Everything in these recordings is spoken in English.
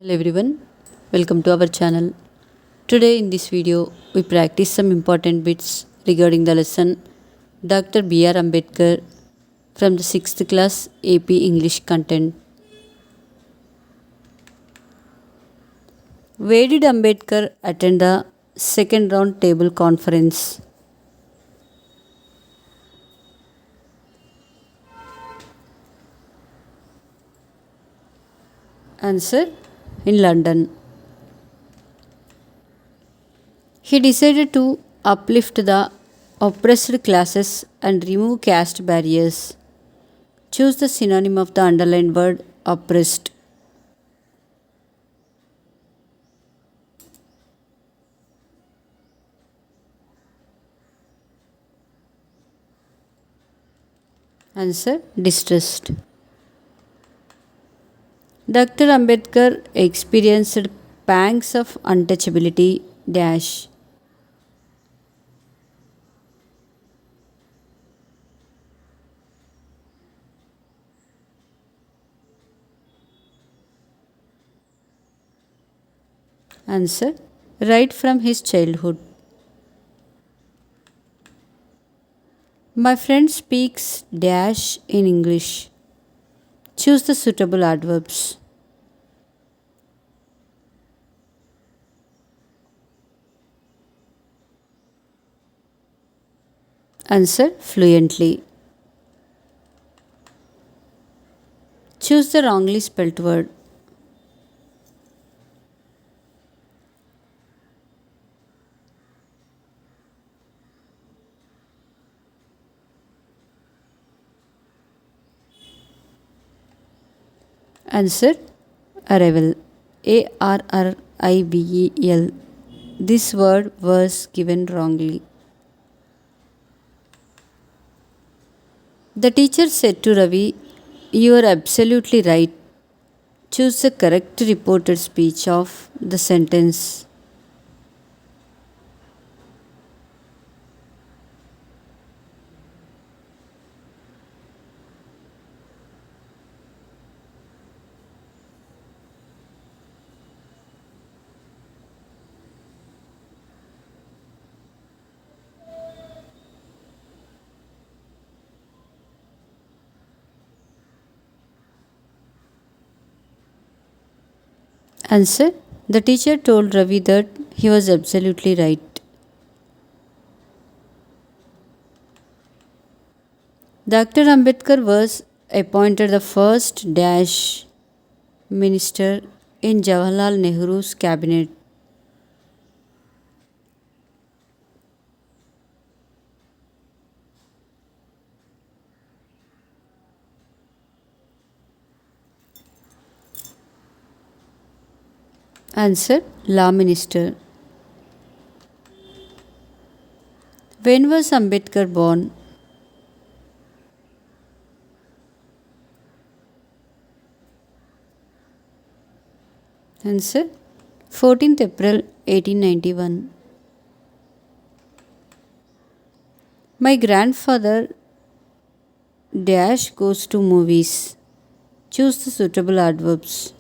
Hello everyone, welcome to our channel. Today in this video, we practice some important bits regarding the lesson Dr. B.R. Ambedkar from the 6th class AP English content. Where did Ambedkar attend the second round table conference? Answer: in London. He decided to uplift the oppressed classes and remove caste barriers. Choose the synonym of the underlined word oppressed. Answer: distressed. Dr. Ambedkar experienced pangs of untouchability dash. Answer: right from his childhood. My friend speaks dash in English. Choose the suitable adverbs. Answer: fluently. Choose the wrongly spelt word. Answer: arrival. Arrival. This word was given wrongly. The teacher said to Ravi, "You are absolutely right. Choose the correct reported speech of the sentence." Answer: the teacher told Ravi that he was absolutely right. Dr. Ambedkar was appointed the first dash minister in Jawaharlal Nehru's cabinet. Answer: law minister. When was Ambedkar born? Answer: 14th April 1891. My grandfather dash goes to movies. Choose the suitable adverbs.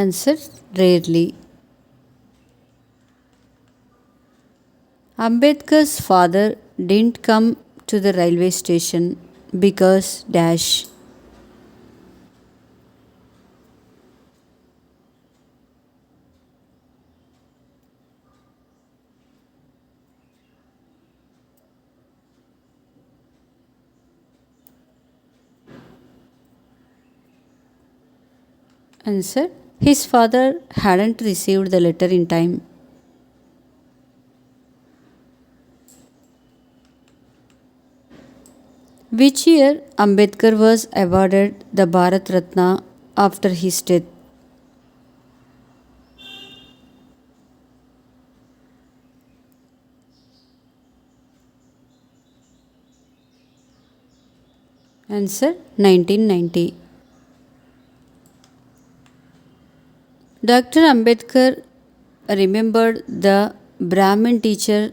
Answer: rarely. Ambedkar's father didn't come to the railway station because dash. Answer: his father hadn't received the letter in time. Which year Ambedkar was awarded the Bharat Ratna after his death? Answer: 1990. Dr. Ambedkar remembered the Brahmin teacher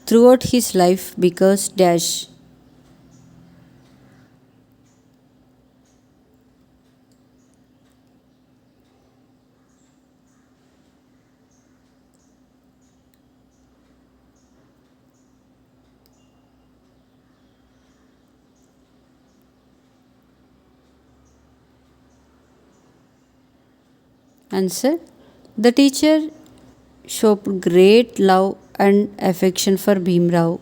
throughout his life because dash. Answer. The teacher showed great love and affection for Bhimrao.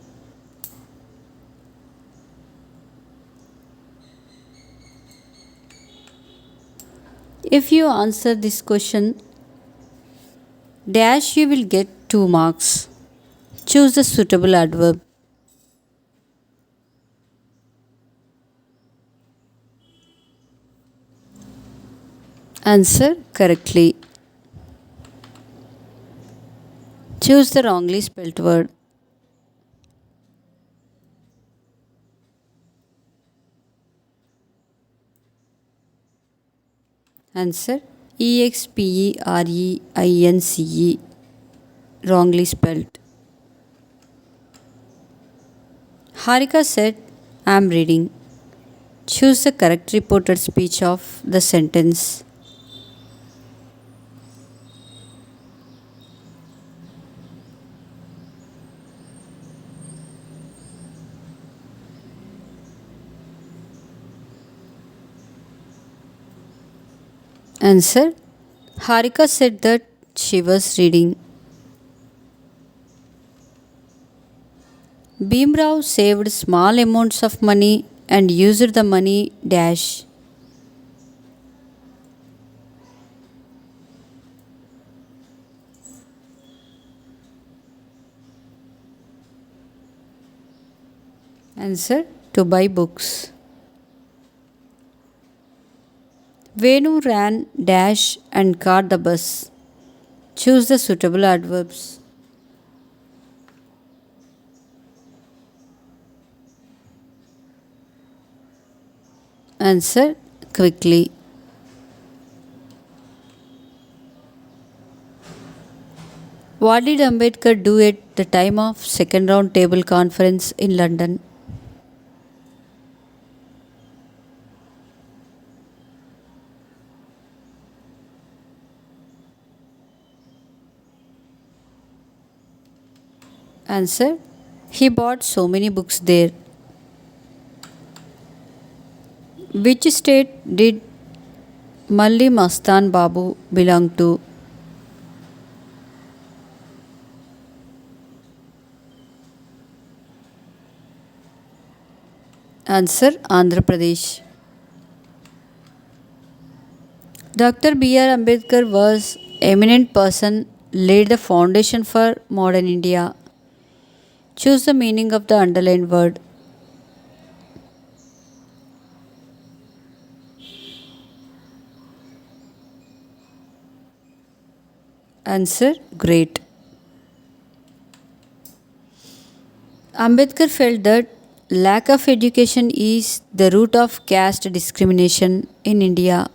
If you answer this question, dash you will get 2 marks. Choose the suitable adverb. Answer correctly. Choose the wrongly spelt word. Answer EXPEREINCE. Wrongly spelt. Harika said, I am reading. Choose the correct reported speech of the sentence. Answer. Harika said that she was reading. Bhimrao saved small amounts of money and used the money dash. Answer. To buy books. Venu ran dash and caught the bus. Choose the suitable adverbs. Answer quickly. What did Ambedkar do at the time of second round table conference in London? Answer. He bought so many books there. Which state did Malli Mastan Babu belong to? Answer. Andhra Pradesh. Dr. B.R. Ambedkar was eminent person laid the foundation for modern India. Choose the meaning of the underlined word. Answer. Great. Ambedkar felt that lack of education is the root of caste discrimination in India.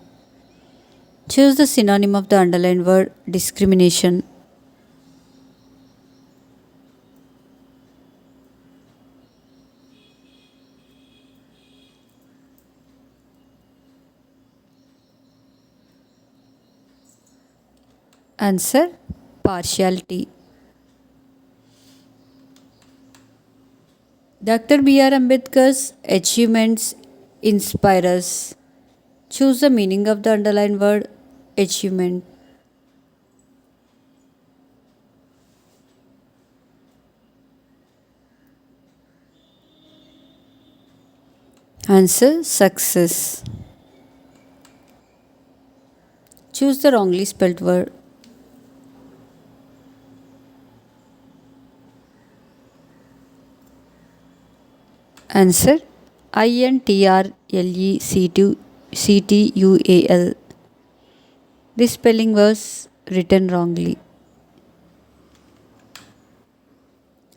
Choose the synonym of the underlined word discrimination. Answer. Partiality. Dr. B.R. Ambedkar's achievements inspire us. Choose the meaning of the underlined word achievement. Answer. Success. Choose the wrongly spelled word. Answer. INTRLECTUAL. This spelling was written wrongly.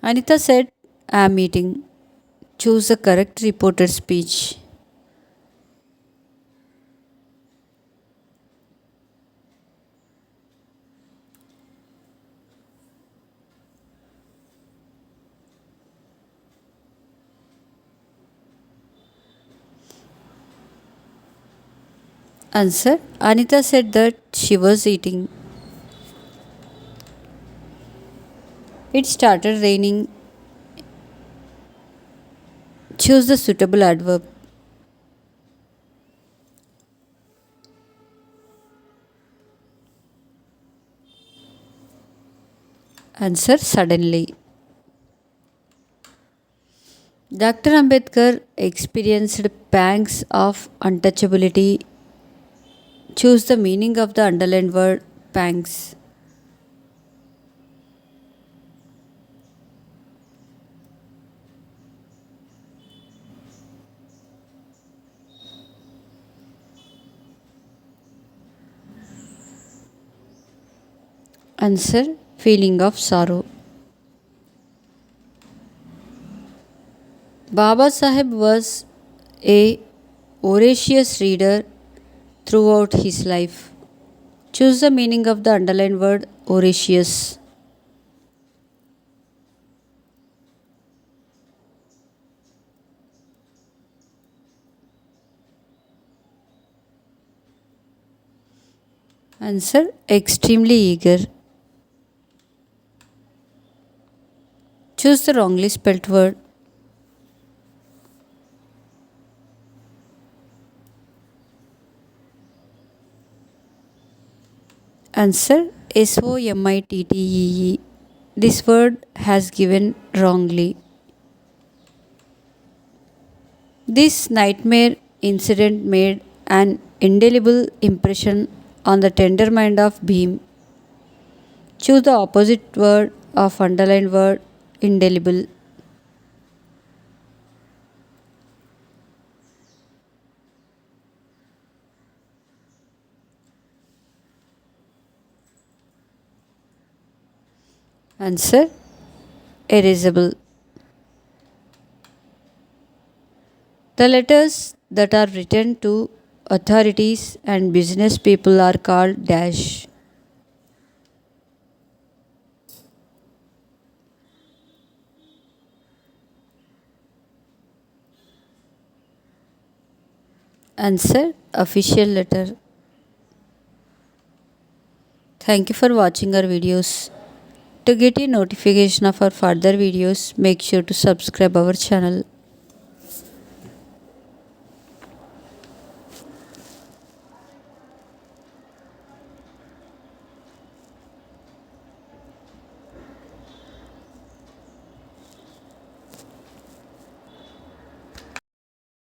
Anita said, I am eating. Choose the correct reported speech. Answer. Anita said that she was eating. It started raining. Choose the suitable adverb. Answer. Suddenly. Dr. Ambedkar experienced pangs of untouchability. Choose the meaning of the underlined word pangs. Answer. Feeling of sorrow. Baba Saheb was a voracious reader throughout his life. Choose the meaning of the underlined word voracious. Answer. Extremely eager. Choose the wrongly spelt word. Answer. Somittee. This word has given wrongly. This nightmare incident made an indelible impression on the tender mind of Bhim. Choose the opposite word of underlined word indelible. Answer. Erasable. The letters that are written to authorities and business people are called dash. Answer. Official letter. Thank you for watching our videos. To get a notification of our further videos, make sure to subscribe our channel.